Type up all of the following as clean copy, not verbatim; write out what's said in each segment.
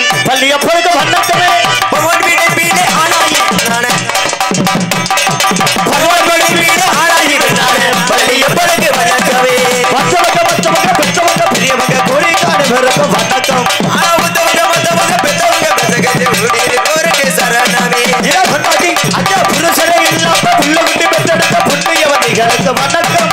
வணக்கம் பள்ளியப்பனுக்கு வணக்கமே பகவான் வீடு வீடு ஆளாயி நானே பகவான் வீடு வீடு ஆளாயி நானே பள்ளியப்பனுக்கு வணக்கமே மற்றவங்க பெரியவங்க கோரிக்காடு பிறகு வணக்கம் ஆனாவங்க பெற்றவங்க பெற்றகத்தை ஊருக்கு சரணமே இதை கொண்டாடி அந்த புருஷனை இல்லாம புள்ள குட்டி பெற்றெடுத்த புண்ணியவதிகளுக்கு வணக்கம்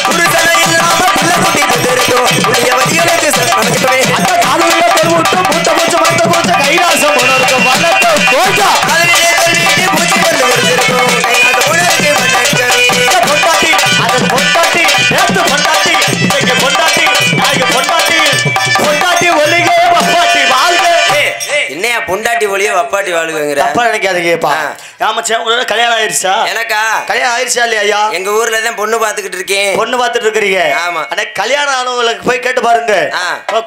புருஷனை இல்லாம புள்ள குட்டி பெற்றெடுத்தோம் புண்ணியவதிகளுக்கு சரணமே அந்த காலையில பெருவிட்டு மூட்டை பூச்சி மரத்தை பூச்சி கைலாசம் உணர்க்கு வணக்கம் கோட்டா அதிலே தள்ளிட்டு பூச்சி வந்து கொடுத்திருக்கோம் கைலாசம் உணர்க்கு வணக்கமே கொண்டாடி அதன் கொண்டாடி நேற்று கொண்டாடி இன்னைக்கு கொண்டாடி நாளைக்கு கொண்டாடி கொண்டாடி ஒலிகே வப்பாட்டி வாழ்க என்னையா பொண்டாட்டி ஒலிய வப்பாட்டி வாழ்கங்கற தப்பா நினைக்காதீங்கப்பா ஆமாச்சே உங்களுக்கு கல்யாணம் ஆயிருச்சா எனக்கா கல்யாணம் ஆயிருச்சா இல்லையா ஐயா எங்க ஊர்ல தான் பொண்ணு பாத்துக்கிட்டு இருக்கேன் பொண்ணு பாத்துட்டு இருக்கீங்க ஆமா அட கல்யாணம் ஆனவங்களுக்கு போய் கேட்டு பாருங்க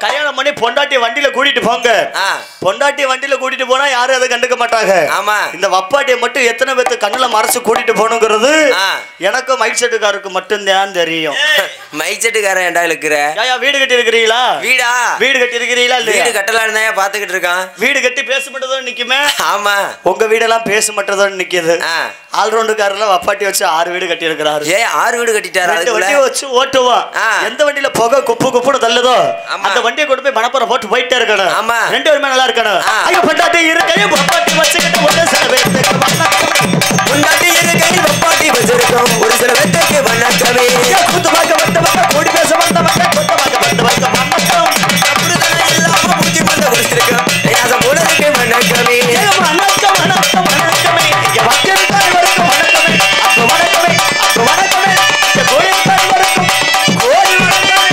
கல்யாணம் பண்ணி பொண்டாட்டி வண்டியில கூட்டிட்டு போங்க பொண்டாட்டி வண்டியில கூட்டிட்டு போனா யாரும் அதை கண்டுக்க மாட்டாங்க ஆமா இந்த வப்பாட்டியை மட்டும் எத்தனை பேத்து கண்ணுல மறைச்சு கூட்டிட்டு போகணுங்கிறது எனக்கு மைக் செட்டுக்காருக்கு மட்டும் தான் தெரியும் மைக் செட்டுக்காரன் ஏண்டா இருக்கிற ஐயா வீடு கட்டி இருக்கிறீங்களா வீடா வீடு கட்டி இருக்கிறீங்களா இல்ல வீடு கட்டலாம்னு தான் பாத்துக்கிட்டு இருக்கான் வீடு கட்டி பேச மட்டும் நிக்குமே ஆமா உங்க வீடெல்லாம் பேச மட்டும் நிக்குது ஆல்ரவுண்டுக்காரர்ல வப்பாட்டி வச்சு 6 வீடு கட்டி இருக்கிறாரு 6 வீடு கட்டிட்டாரு அதுக்குள்ள வண்டி வச்சு ஓட்டுவா எந்த வண்டியில புகை குப்பு குப்புன்னு தள்ளுதோ அந்த வண்டியை கொண்டு போய் மணப்பற போட்டு போயிட்டே இருக்கணும் ஆமா ரெண்டு பேருமே நல்லா இருக்கணும் ஐயோ பொண்டாட்டி இருக்கே வப்பாட்டி வச்சுக்கிட்டு ஒரு சில பேருக்கு பொண்டாட்டி இருக்கே வப்பாட்டி வச்சிருக்கோம் ஒரு சில பேருக்கு வணக்கமே கூத்து பார்க்க வந்தவங்க கூடி பேச வந்தவங்க கூத்து பார்க்க வந்தவங்க வணக்கம் அப்படிதான் இல்லாம புத்தி பண்ண வச்சிருக்கோம் ஏன் போலருக்கு வணக்கமே வணக்கம் வணக்கம் வணக்கமே இங்க வக்கிரக்கார வரைக்கும் வணக்கமே அப்ப வணக்கமே அப்ப வணக்கமே இந்த கோயில்கார வரைக்கும் கோடி வணக்கமே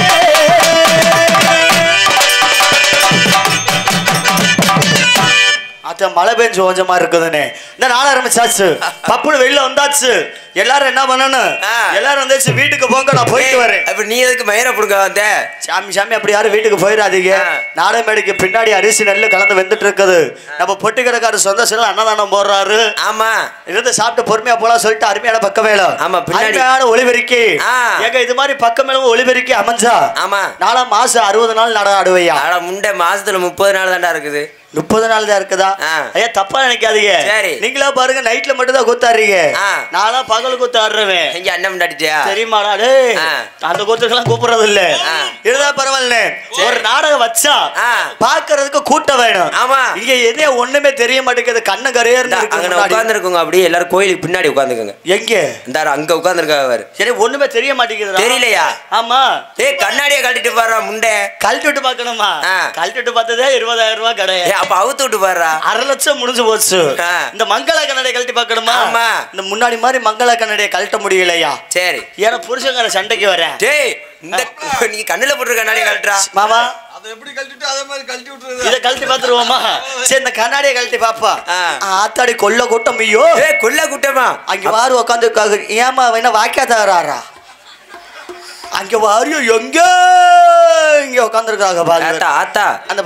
அத மழை பெஞ்சு கொஞ்சமா இருக்குதுனே இந்த நாள் ஆரம்பிச்சாச்சு பப்புனு வெளில வந்தாச்சு எல்லாரும் என்ன பண்ணணும் எல்லாரும் வந்துச்சு வீட்டுக்கு போங்க நான் போயிட்டு வரேன் அப்ப நீ எதுக்கு மயிர புடுங்க வந்த சாமி சாமி அப்படி யாரும் வீட்டுக்கு போயிடாதீங்க நாடமேடைக்கு பின்னாடி அரிசி நெல்லு கலந்து வெந்துட்டு இருக்குது நம்ம பொட்டிக்கடைக்கார சொந்த சில அன்னதானம் போடுறாரு ஆமா இருந்து சாப்பிட்டு பொறுமையா போலாம் சொல்லிட்டு அருமையான பக்க மேல ஆமா பின்னாடி ஒளிபெருக்கி ஏங்க இது மாதிரி பக்க மேல ஒளிபெருக்கி அமைஞ்சா ஆமா நாளா மாசம் 60 நாள் நாடகம் ஆடுவையா முண்டை மாசத்துல 30 நாள் தான்டா இருக்குது 30 நாள் தான் இருக்குதா ஐயா தப்பா நினைக்காதீங்க நீங்களா பாருங்க நைட்ல மட்டும் தான் கூத்தாடுறீங்க நானா பகல் கூத்து ஆடுறேன் இங்க அண்ணன் முன்னாடிட்டியா தெரியுமாடா டேய் அந்த கூத்துக்கெல்லாம் கூப்பிடுறது இல்ல இருந்தா பரவாயில்ல ஒரு நாடகம் வச்சா பாக்குறதுக்கு கூட்டம் வேணும் ஆமா இங்க என்ன ஒண்ணுமே தெரிய மாட்டேங்குது கண்ணு கரையர்னு இருக்கு அங்க உட்கார்ந்து இருக்கோங்க அப்படியே எல்லாரும் கோயிலுக்கு பின்னாடி உட்கார்ந்துக்கங்க எங்க இந்த அங்க உட்கார்ந்திருக்காங்க பாரு சரி ஒண்ணுமே தெரிய மாட்டேங்குது தெரியலையா ஆமா டேய் கண்ணாடியை கழட்டிட்டு பாறா முண்டை கழட்டிட்டு பார்க்கணுமா கழட்டிட்டு பார்த்ததே 20000 ரூபாய் கிடையாது அப்ப அவுத்து விட்டு பாறா 1/2 லட்சம் முடிஞ்சு போச்சு இந்த மங்கள கண்ணாடியை கழட்டி பார்க்கணுமா ஆமா இந்த முன்னாடி மாதிரி மங்கள கண்ணாடியை கழட்ட முடியலையா சரி ஏன்னா புருஷங்கற சண்டைக்கு வரேன் டேய் இந்த நீ கண்ணுல போட்டு கண்ணாடியை கழட்டறா மாமா அத எப்படி கழட்டிட்டு அதே மாதிரி கழட்டி விட்டுறது இத கழட்டி பாத்துருவோமா சரி இந்த கண்ணாடியை கழட்டி பாப்பா ஆத்தாடி கொல்ல கூட்டம் ஐயோ ஏய் கொல்ல கூட்டமா அங்க வாரு உட்கார்ந்து ஏமா வேணா வாக்கியா தராரா அங்க வாரியோ எங்க இங்க உட்கார்ந்திருக்காங்க பாருங்க ஆத்தா அந்த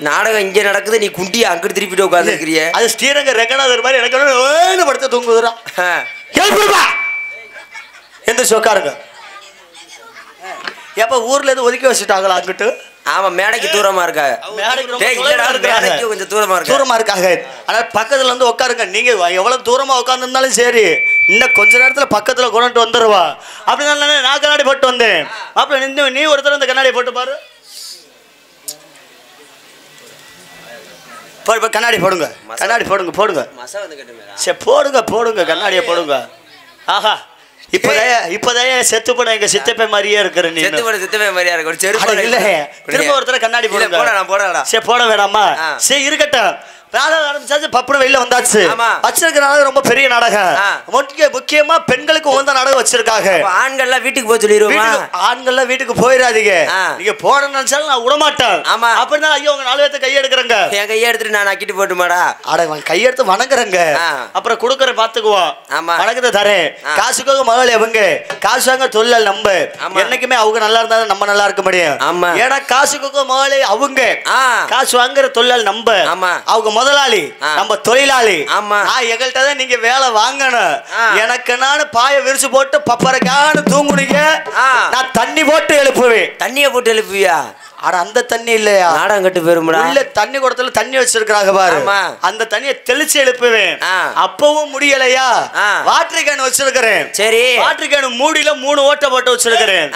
நாடகம் இங்க நடக்குது நீ குண்டியா அங்க திருப்பிட்டு உட்கார்ந்திருக்கிறிய அது ஸ்ரீரங்க ரெங்கநாதர் மாதிரி எனக்கு ஏன்னு படுத்து தூங்குதுடா கேளுப்பா எந்த சொக்காருங்க எப்ப ஊர்ல இருந்து ஒதுக்கி வச்சிட்டாங்களா அங்கிட்டு ஆமா மேடைக்கு தூரமா இருக்காங்க மேடைக்கு கொஞ்சம் தூரமா இருக்காங்க ஆனா பக்கத்துல வந்து உட்காருங்க நீங்க எவ்வளவு தூரமா உட்கார்ந்துருந்தாலும் சரி இன்னும் கொஞ்ச நேரத்துல பக்கத்துல கொண்டு வந்துருவா அப்படினால நான் கண்ணாடி போட்டு வந்தேன் அப்ப நீ ஒருத்தர் அந்த கண்ணாடியை போட்டு பாரு கண்ணாடி போடுங்க கண்ணாடி போடுங்க போடுங்க சரி போடுங்க போடுங்க கண்ணாடியை போடுங்க ஆஹா இப்போதான் செத்து போன எங்க சித்தப்பை மாதிரியே இருக்கிற நீ சித்தப்பை மாதிரியா இருக்கு இல்ல திரும்ப ஒருத்தர கண்ணாடி போடுங்க சரி போட வேணாமா சரி இருக்கட்டும் நாடகம் ஆரம்பிச்சாச்சு பப்புனு வெளில வந்தாச்சு வச்சிருக்க நாடகம் ரொம்ப பெரிய நாடகம் முக்கியமா பெண்களுக்கு உகந்த நாடகம் வச்சிருக்காங்க ஆண்கள்லாம் வீட்டுக்கு போய் சொல்லிடுவோமா ஆண்கள்லாம் வீட்டுக்கு போயிடாதீங்க நீங்க போட நினைச்சாலும் நான் விட மாட்டேன் ஆமா அப்படின்னா ஐயோ உங்க 4 பேர்த்த கையெடுக்கிறேங்க என் கையெடுத்துட்டு நான் அக்கிட்டு போட்டுமாடா அட கையெடுத்து வணங்குறேங்க அப்புறம் கொடுக்கற பாத்துக்குவோம் வணக்கத்தை தரேன் காசுக்காக மகள் எவங்க காசு வாங்க தொழில் நம்ப என்னைக்குமே அவங்க நல்லா இருந்தா நம்ம நல்லா இருக்க முடியும் ஏன்னா காசுக்காக மகளே அவங்க காசு வாங்குற தொழில் நம்ப அவங்க முதலாளி நம்ம தொழிலாளி நான் எங்கள்கிட்ட தான் நீங்க வேலை வாங்கணும் எனக்கு நான் பாய விரிச்சு போட்டு பப்பரக்கான்னு தூங்குனீங்க நான் தண்ணி போட்டு எழுப்புவேன் தண்ணியை போட்டு எழுப்புவியா அட அந்த தண்ணி இல்லையா? நாடகம் கட்டு போயிருமுடா. உள்ள தண்ணி குடத்துல தண்ணி வச்சிருக்காங்க பாரு. அந்த தண்ணியை தெளிச்சு எழுப்புவேன். அப்பவும் முடியலையா? வாட்டர் கேன் வச்சிருக்கிறேன். சரி, வாட்டர் கேன் மூடியில 3 ஓட்டை போட்டு வச்சிருக்கிறேன்.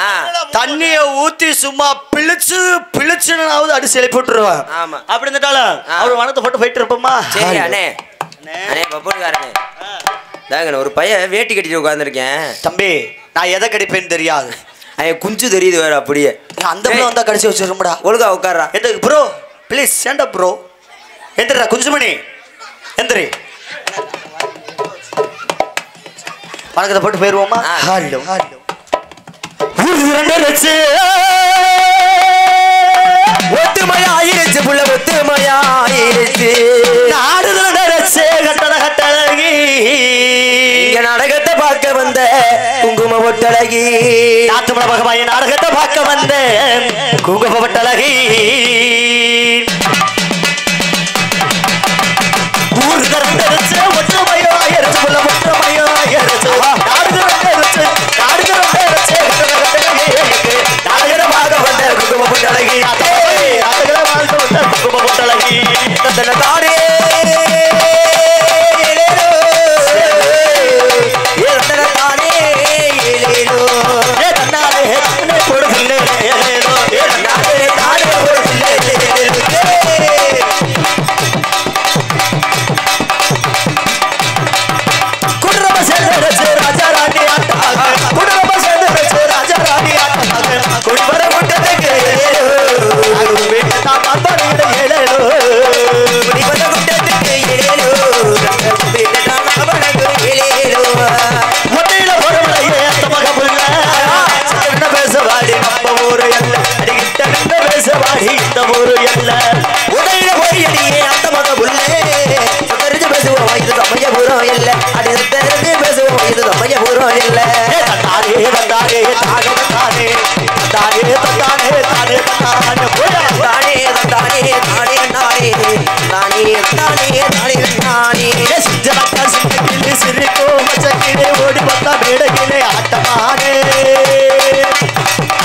தண்ணியை ஊத்தி சும்மா பிழிச்சு பிழிச்சுனாவது அடிச்சு எழுப்பி விட்டுருவேன். அப்படி இருந்தாலும் அவர் வனத்தை போட்டு போயிட்டு இருப்போமா? சரி அண்ணே. அண்ணே பப்போடுகாரனே, தாங்க ஒரு பையன் வேட்டி கட்டிட்டு உட்காந்துருக்கேன். தம்பி நான் எதை கடிப்பேன்னு தெரியாது. குஞ்சு தெரியுது வேற. அப்படியே அந்த பிள்ளை வந்தா கடிச்சு வச்சிருக்கா. ஒழுங்கா உட்கார்றா. எதுக்கு bro? Please stand up bro. எந்திரா குஞ்சுமணி, எந்திரி. வணக்கத்தை போட்டு போயிருவோமா? ஹலோ ஒத்துமையாயிருச்சு புள்ள, ஒத்துமையாயிருச்சு. கட்டழகி நாடகத்தை பார்க்க வந்த குங்கும பொட்டழகி. நாட்டுமல பகவாய நாடகத்தை பார்க்க வந்த குங்கும பொட்டழகி. ஊர் தரச்சு ஒற்றுமையாயிருச்சு புள்ள, ஒற்றுமையாயிருச்சு. நாடகமாக வந்த குங்கும பொட்டழகி. குங்கும பொட்டழகி தானே ஓடி வந்த மேடையிலே ஆட்டமானே.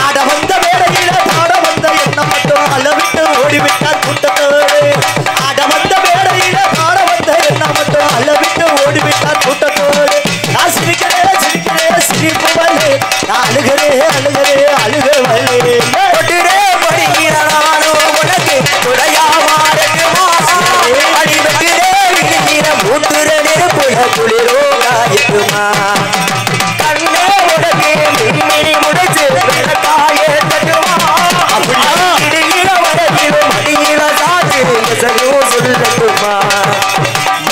ஆட வந்த மேடையிலே பாட வந்த என்ன மட்டும் அளவிட்டு ஓடிவிட்டார் கூட்டத்தோடு. ஆட வந்த மேடையிலே பாட வந்த என்ன மட்டும் அளவிட்டு ஓடிவிட்டார் கூட்டத்தோடு. நான் சிரிக்கிறேன் சிரிக்கிறேன் சிரிப்பு வல்லே, நான் அழுகிறேன் அழுகிறேன் அழுகவல்லே. ஒட்டுரே படிக்கிறானோ உனக்கு உடையாமாறுமா அடிவெட்டுரே விழுகிற மூட்டுற நெருப்புல குளிரோகாயுமா. கண்ணே உடனே மின்மினி முடிச்சு விளக்காய தட்டுமா. இடுகிற வடகிலும் அடியில சாத்து எசையும் சொல்லட்டுமா.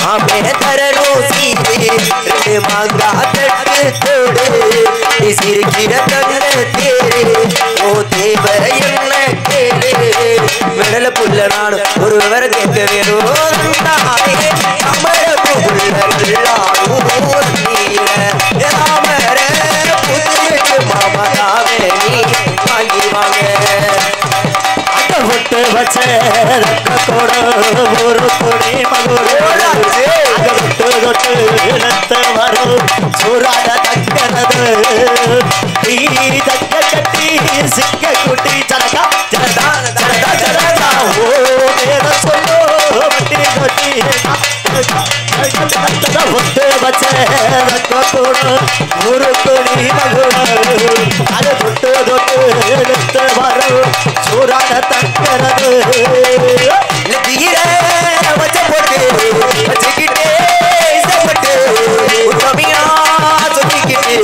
மாமே தரனோ சீரே 2 மாங்கா தட்டு தோடு சிரிக்கிற கண்ண தேரே ஓ தேவர என்ன கேளு. விடல புள்ள நானும் ஒரு விவரம் கேட்க வேணும். மாமாவே நீ வாங்கி வாங்க. விட்டு வச்ச கூட ஒரு துணி மகுடு விட்டு தொட்டு இழுத்து வரும் சூறாட தக்கிறது. நீ தக்க கட்டி சிக்க குட்டி சரகா ஜனதா ஜனதா ஜனதா ஓ மேல சொல்லோ வட்டி தொட்டி. விட்டு வச்ச கூட ஒரு துணி மகுடு அது தொட்டு தொட்டு இழுத்து வரும் சூறாட தக்கிறது. வச்ச போட்டு வச்சுக்கிட்டே இஷ்டப்பட்டு உத்தமியா சொல்லிக்கிட்டு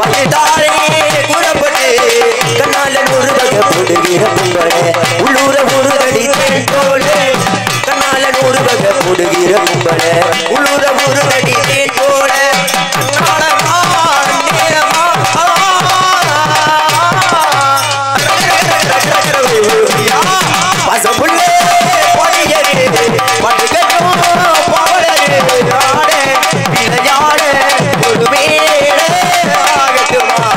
வந்துட்டாரே கூறப்பட்டு. கண்ணால 100 வகை போடுகிற கும்பலை உள்ளூர ஒரு அடி தேன்தோடு. கண்ணால 100 வகை போடுகிற கும்பலை உள்ளூர ஒரு அடி தேன்தோட. பசப்புள்ளே பொடியரே படுகட்டும் பாவலரே ஆடே விளையாடே ஒரு மேடே ஆகட்டுமா.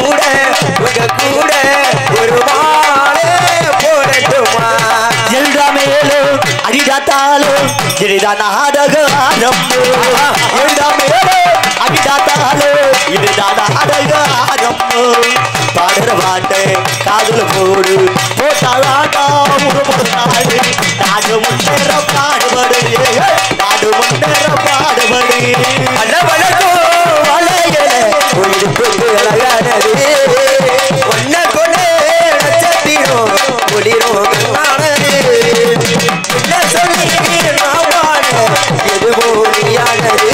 கூட உங்க கூட ஒரு மாலே போடட்டுமா. எல்லா மேலும் அடிதாத்தாலும் இதுதா நாடக ஆரம்பம். எல்லா மேலும் அடிதாத்தாலும் இதுதா நாடக ஆரம்பம். பாடுற பாட்டு காதுல போடு போட்டாலாட்டா முழுமுழு நாடு நாடு முன்னேற பாடுபடு நாடு முன்னேற பாடுபடு வளர்க்கும் வளையல உயிருக்கு அழகானது ஒன்ன கொண்டு நட்சத்திரம் ஒளிரும் கண்ணானது என்ன சொல்லி நான் வாழ எது போலியானது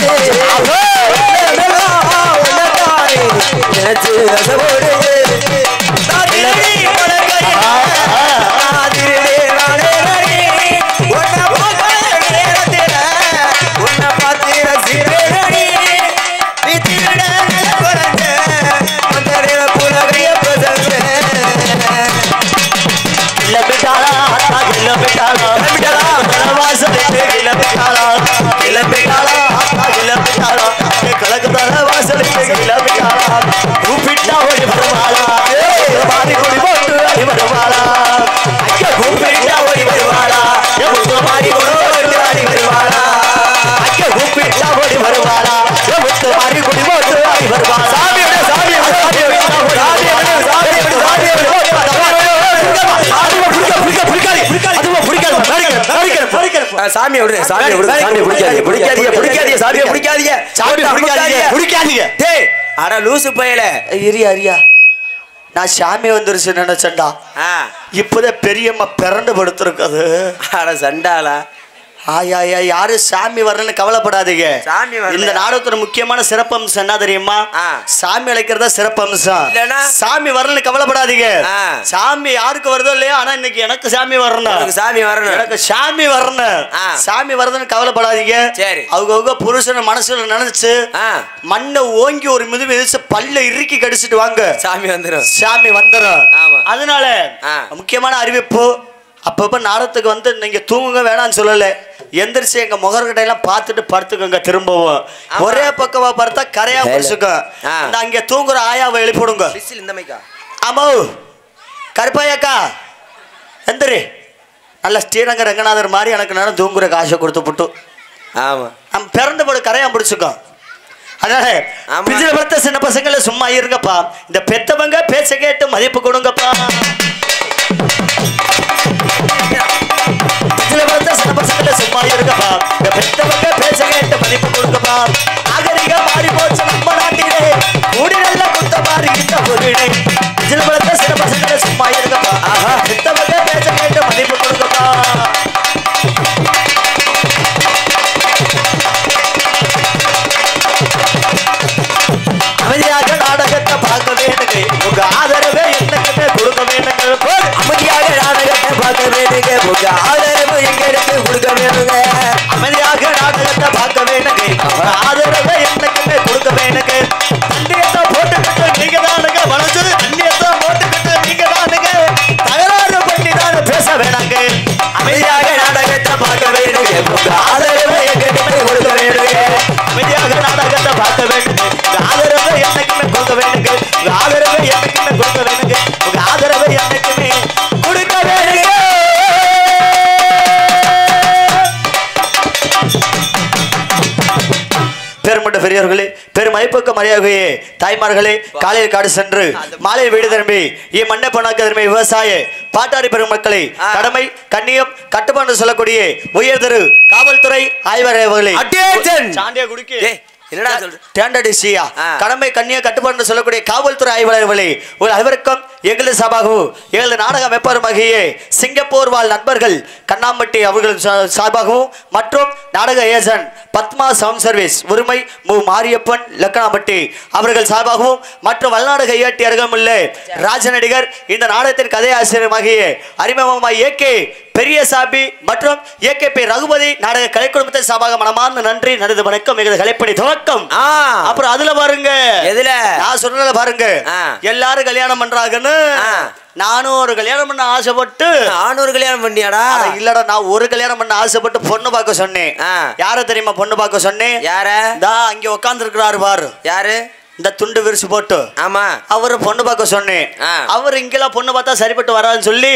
நினைச்சு ரசப்போடு கூப்பிட்டா ஓடி வருவாளா மாறி கொடி போட்டு அடி வருவாளா அங்க கூப்பிட்டா ஓடி வருவாளா மாறி கொடி போட்டு அடி வருவாளா அங்க கூப்பிட்டா ஓடி வருவாளா மாறி கொடி போட்டு அடி வருவாளா சாமியோட சாமியோட சாமி விடு சாமி விடு சாமி பிடிக்காதீங்க பிடிக்காதீங்க சாமியை பிடிக்காதீங்க சாமி பிடிக்காதீங்க டேய் அட லூசு பயல அரியா நான் சாமி வந்துருச்சு நினைச்சேன்டா இப்பதான் பெரியம்மா பிறண்டு படுத்திருக்கது அட சண்டாளா ஆயா யாரு சாமி வரலன்னு கவலைப்படாதீங்க. சாமி வரல. இந்த நாடகத்தோட முக்கியமான சிறப்பம்சம் என்ன தெரியுமா? சாமி அழைக்கிறதா சிறப்பம்சம். சாமி வரலன்னு கவலைப்படாதீங்க. சாமி யாருக்கு வருதோ இல்லையா, ஆனா இன்னைக்கு எனக்கு சாமி வரணும். சாமி வரணும், எனக்கு சாமி வரணும். சாமி வருதுன்னு கவலைப்படாதீங்க. அவங்க புருஷனை மனசுல நினைச்சு மண்ணை ஓங்கி ஒரு மிதிச்சு பல்ல இறுக்கி கடிச்சிட்டு வாங்க, சாமி வந்துடும். சாமி வந்துடும். அதனால முக்கியமான அறிவிப்பு, அப்பப்ப நாடகத்துக்கு வந்து நீங்க தூங்குங்க வேணான்னு சொல்லல, எந்திரிச்சு எங்க முகர்கிட்ட எல்லாம் பார்த்துட்டு படுத்துக்கோங்க. திரும்பவும் ஒரே பக்கமா படுத்தா கரையா பிடிச்சுக்க. அங்க தூங்குற ஆயாவை எழுப்பிடுங்க. ஆமா கருப்பாயாக்கா எந்திரி, நல்ல ஸ்ரீரங்க ரங்கநாதர் மாதிரி எனக்கு நேரம் தூங்குற காசை கொடுத்து போட்டு நம்ம பிறந்து போடு கரையா பிடிச்சுக்கோ. அதனால பிஜில படுத்த சின்ன பசங்கள சும்மா இருங்கப்பா, இந்த பெத்தவங்க பேச கேட்டு மதிப்பு கொடுங்கப்பா. சின்ன பசங்கள சும்மா இருங்கப்பா, இந்த பெத்தவங்க பேச கேட்டு மதிப்பு கொடுங்கப்பா. நாகரிக மாறி போச்சு நம்ம நாட்டிலே, கூடி நல்ல குத்த மாறி இந்த பொருளே. சின்ன படத்த சின்ன பசங்கள சும்மா இருங்கப்பா, பெத்தவங்க பேச கேட்டு மதிப்பு கொடுங்கப்பா. அமைதியாக நாடகத்தை பார்க்க வேண்டுங்க, உங்க ஆதரவை என்னக்கிட்ட கொடுக்க வேண்டுங்க. அமைதியாக நாடகத்தை பார்க்க வேண்டுங்க, உங்க ஆதரவு எங்களுக்கு கொடுக்க வேண்டுங்க. அமைதியாக நாடகத்தை பார்க்க வேண்டுங்க, உங்க ஆதரவை என்னக்கிட்ட கொடுக்க வேண்டுங்க. தண்ணியத்தை போட்டுக்கிட்டு நீங்க தானுங்க மனசு, தண்ணியத்தை போட்டுக்கிட்டு நீங்க தானுங்க தகராறு பண்ணி தான் பேச வேணாங்க. அமைதியாக நாடகத்தை பார்க்க வேண்டுங்க, உங்க ஆதரவு எங்களுக்கு கொடுக்க வேண்டுங்க. அமைதியாக நாடகத்தை பார்க்க வேண்டுங்க, உங்க ஆதரவை என்னைக்குமே கொடுக்க வேண்டுங்க. உங்க ஆதரவை என்னைக்குமே கொடுக்க வேண்டுங்க. உங்க ஆதரவை என்னைக்குமே கொடுக்க வேண்டுங்க. பெருமட்ட பெரியவர்களே, பெருமைப்புக்க மரியாதையே, தாய்மார்களே, காலையில் காடு சென்று மாலையில் வீடு திரும்பி மண்ணை பண்ணாக்க திரும்பி விவசாய பாட்டாரி பெருமக்களை கடமை கண்ணியம் கட்டுப்பாடு சொல்லக்கூடிய உயர்திரு காவல்துறை ஆய்வர்களே, கடமை கண்ணிய கட்டுப்பாடு சொல்லக்கூடிய காவல்துறை ஆய்வாளர்களே, ஒரு அனைவருக்கும் எங்களது சார்பாகவும் எங்களது நாடக அமைப்பாளருமாகிய சிங்கப்பூர் வாழ் நண்பர்கள் கண்ணாம்பட்டி அவர்கள் சார்பாகவும் மற்றும் நாடக ஏஜென்ட் பத்மா சவுண்ட் சர்வீஸ் உரிமை மு மாரியப்பன் லக்கனாம்பட்டி அவர்கள் சார்பாகவும் மற்றும் வல்நாடக இயற்றியர்களும் உள்ள ராஜ நடிகர் இந்த நாடகத்தின் கதை ஆசிரியருமாகிய அறிமுகமாய் ஏகே பெரியசாமி மற்றும் ஏகேபி ரகுபதி நாடக கலை குடும்பத்தின் சார்பாக மனமார்ந்த நன்றி நடுது வணக்கம். எங்களது கலைப்பணி துவக்கம். அப்புறம் அதுல பாருங்க, எதுல நான் சொன்னதுல பாருங்க, எல்லாரும் கல்யாணம் பண்றாங்கன்னு நானும் ஒரு கல்யாணம் பண்ண ஆசைப்பட்டு. நானும் ஒரு கல்யாணம் பண்ணியாடா? இல்லடா, நான் ஒரு கல்யாணம் பண்ண ஆசைப்பட்டு பொண்ணு பார்க்க சொன்னேன். யார தெரியுமா பொண்ணு பார்க்க சொன்னேன்? யார? அங்க உட்கார்ந்து இருக்கிறாரு பாரு. யாரு? இந்த துண்டு விரிச்சு போட்டு ஆமா அவரு பொண்ணு பார்க்க சொன்னேன். அவர் இங்கெல்லாம் பொண்ணு பார்த்தா சரிப்பட்டு வராதுன்னு சொல்லி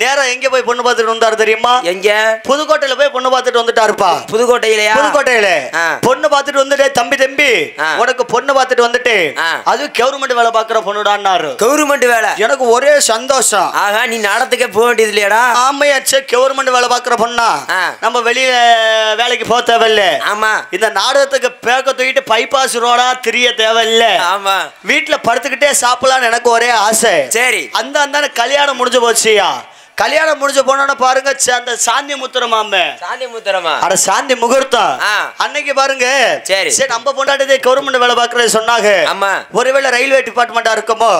நேரா எங்க போய் பொண்ணு பார்த்துட்டு வந்தாரு தெரியுமா? எங்க? புதுக்கோட்டையில போய் பொண்ணு பார்த்துட்டு வந்துட்டாருப்பா. புதுக்கோட்டையிலயா? புதுக்கோட்டையில பொண்ணு பார்த்துட்டு வந்துட்டு தம்பி உனக்கு பொண்ணு பார்த்துட்டு வந்துட்டு அது கவர்மெண்ட் வேலை பாக்குற பொண்ணுடான்னாரு. கவர்மெண்ட் வேலை? எனக்கு ஒரே சந்தோஷம். ஆகா நீ நாடத்துக்கே போக வேண்டியது இல்லையாடா? ஆமையாச்சு கவர்மெண்ட் வேலை பாக்குற பொண்ணா நம்ம வெளியில வேலைக்கு போக தேவையில்ல. ஆமா இந்த நாடகத்துக்கு பேக்க தூக்கிட்டு பைபாஸ் ரோடா தெரிய தேவையில்ல. ஆமா வீட்டுல படுத்துக்கிட்டே சாப்பிடலான்னு எனக்கு ஒரே ஆசை. சரி அந்த கல்யாணம் முடிஞ்சு போச்சியா. கல்யாணம் முடிஞ்ச போனோன்னு பாருங்க அந்த சாந்தி முத்திரமாமே. சாந்தி முத்திரமா? அட சாந்தி முகூர்த்தம் அன்னைக்கு பாருங்க. சரி சரி நம்ம பொண்டாட்டி கவர்மெண்ட் வேலை பாக்குறது சொன்னாங்க. ஆமா ஒருவேளை ரயில்வே டிபார்ட்மெண்டா இருக்குமோ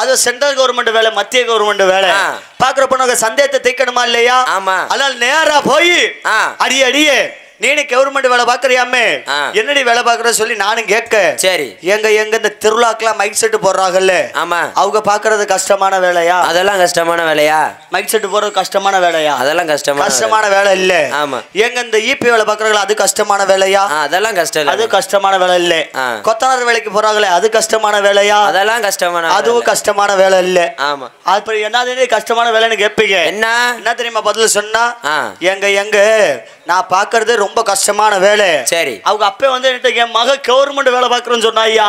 அது சென்ட்ரல் கவர்மெண்ட் வேலை மத்திய கவர்மெண்ட் வேலை பாக்குற பொண்ணு சந்தேகத்தை தீக்கணுமா இல்லையா? ஆமா அதனால நேரா போய் அடியே நீனு கவர்மெண்ட் வேலை பாக்குறியாமே என்னடி வேலை பாக்குற சொல்லி நானும் கேட்க. சரி எங்க இந்த திருவிழாக்கெல்லாம் மைக் செட் போடுறாங்கல்ல. ஆமா அவங்க பாக்குறது கஷ்டமான வேலையா? அதெல்லாம் கஷ்டமான வேலையா? மைக் செட் போடுறது கஷ்டமான வேலையா? அதெல்லாம் கஷ்டமான வேலை இல்ல. ஆமா எங்க இந்த ஈபி வேலை பாக்குறாங்களா அது கஷ்டமான வேலையா? அதெல்லாம் கஷ்டம். அது கஷ்டமான வேலை இல்ல. கொத்தனார் வேலைக்கு போறாங்களே அது கஷ்டமான வேலையா? அதெல்லாம் கஷ்டமான. அதுவும் கஷ்டமான வேலை இல்ல. ஆமா அப்புறம் என்னது கஷ்டமான வேலைன்னு கேட்பீங்க. என்ன தெரியுமா பதில் சொன்னா? எங்க நான் பாக்குறது ரொம்ப கஷ்டமான வேலை. சரி அவங்க அப்பே வந்து என் மக கவர்மெண்ட் வேலை பாக்குறேன்னு சொன்னா ஐயா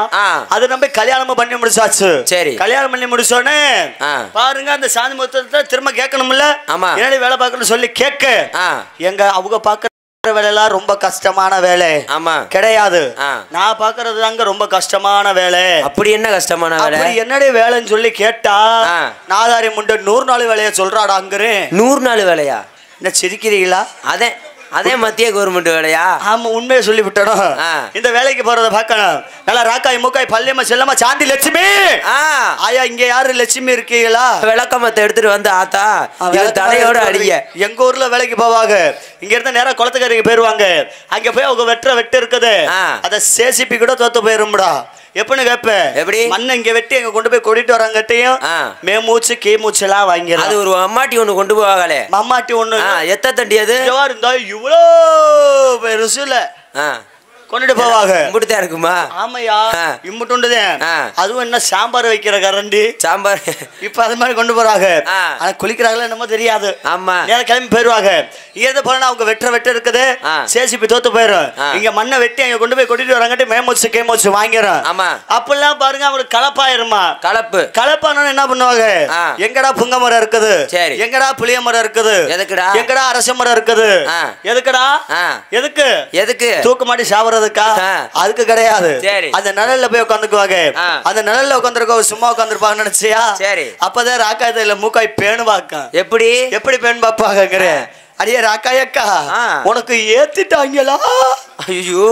அது நம்ம கல்யாணமும் பண்ணி முடிச்சாச்சு. சரி கல்யாணம் பண்ணி முடிச்சோன்னே பாருங்க அந்த சாந்தி முகூர்த்தத்தை திரும்ப கேட்கணும்ல. என்னடி வேலை பாக்கணும்னு சொல்லி கேட்க எங்க அவங்க பாக்குற வேலையெல்லாம் ரொம்ப கஷ்டமான வேலை. ஆமா கிடையாது நான் பாக்குறது அங்க ரொம்ப கஷ்டமான வேலை. அப்படி என்ன கஷ்டமான வேலை? என்னடி வேலைன்னு சொல்லி கேட்டா நாதாரி முண்டை 100 நாள் வேலையா சொல்றாடா. அங்க 100 நாள் வேலையா? என்ன சிரிக்கிறீங்களா? அதே மத்திய கவர்மெண்ட் வேலையா? ஆமா உண்மையை சொல்லி விட்டணும். இந்த வேலைக்கு போறத பார்க்கணும். நல்லா ராக்காய் மூக்காய் பள்ளியம்மா செல்லம்மா சாந்தி லட்சுமி. ஆயா இங்க யாரு லட்சுமி இருக்கீங்களா? விளக்கமத்தை எடுத்துட்டு வந்து ஆத்தா தலையோட அடிய. எங்க ஊர்ல வேலைக்கு போவாங்க. இங்க இருந்து நேரம் குளத்துக்கரைக்கு போயிருவாங்க. அங்க போய் அவங்க வெட்டு இருக்குது. அத சேசிப்பி கூட தோத்து போயிரும்டா. எப்பன்னு கேப்ப எப்படி மண்ணை இங்க வெட்டி எங்க கொண்டு போய் கொடிட்டு வராங்கட்டையும் மேமூச்சு கீமூச்சு எல்லாம் வாங்கி அது ஒரு அம்மாட்டி ஒண்ணு கொண்டு போவாங்களே. அம்மாட்டி ஒண்ணு எத்த தண்டி அது இருந்தா இவ்வளோ பெருசுல கொண்டுட்டு போவாங்க. இம்புட்டுதான் இருக்குமா? ஆமையா இம்புட்டு அதுவும் என்ன சாம்பார் வைக்கிற கரண்டி சாம்பார் இப்ப அது மாதிரி கொண்டு போறாங்க. ஆனா குளிக்கிறாங்களா என்னமோ தெரியாது. ஆமா நேரம் கிளம்பி போயிருவாங்க. இங்க போனா அவங்க வெட்ட இருக்குது சேசிப்பி தோத்து போயிடும். இங்க மண்ணை வெட்டி அங்க கொண்டு போய் கொட்டிட்டு வராங்கட்டு மேமூச்சு கேமூச்சு வாங்கிடும். ஆமா அப்பெல்லாம் பாருங்க அவங்களுக்கு கலப்பாயிருமா. கலப்பானு என்ன பண்ணுவாங்க? எங்கடா புங்க மரம் இருக்குது? எங்கடா புளிய மரம் இருக்குது? எதுக்குடா? எங்கடா அரச மரம் இருக்குது? எதுக்குடா? எதுக்கு தூக்கு மாட்டி சாவற அதுக்கு கிடையாது. அந்த நிழல்ல போய் உட்காந்துக்குவாங்க. அந்த நிழல்ல உட்காந்துருக்க சும்மா உட்காந்துருப்பாங்க நினைச்சியா? அப்பதான் ராக்காயத்துல மூக்காய் பேணு பாக்க. எப்படி பேணு பாப்பாங்க? அடியே ராக்காயக்கா உனக்கு ஏத்திட்டாங்களா? ஐயோ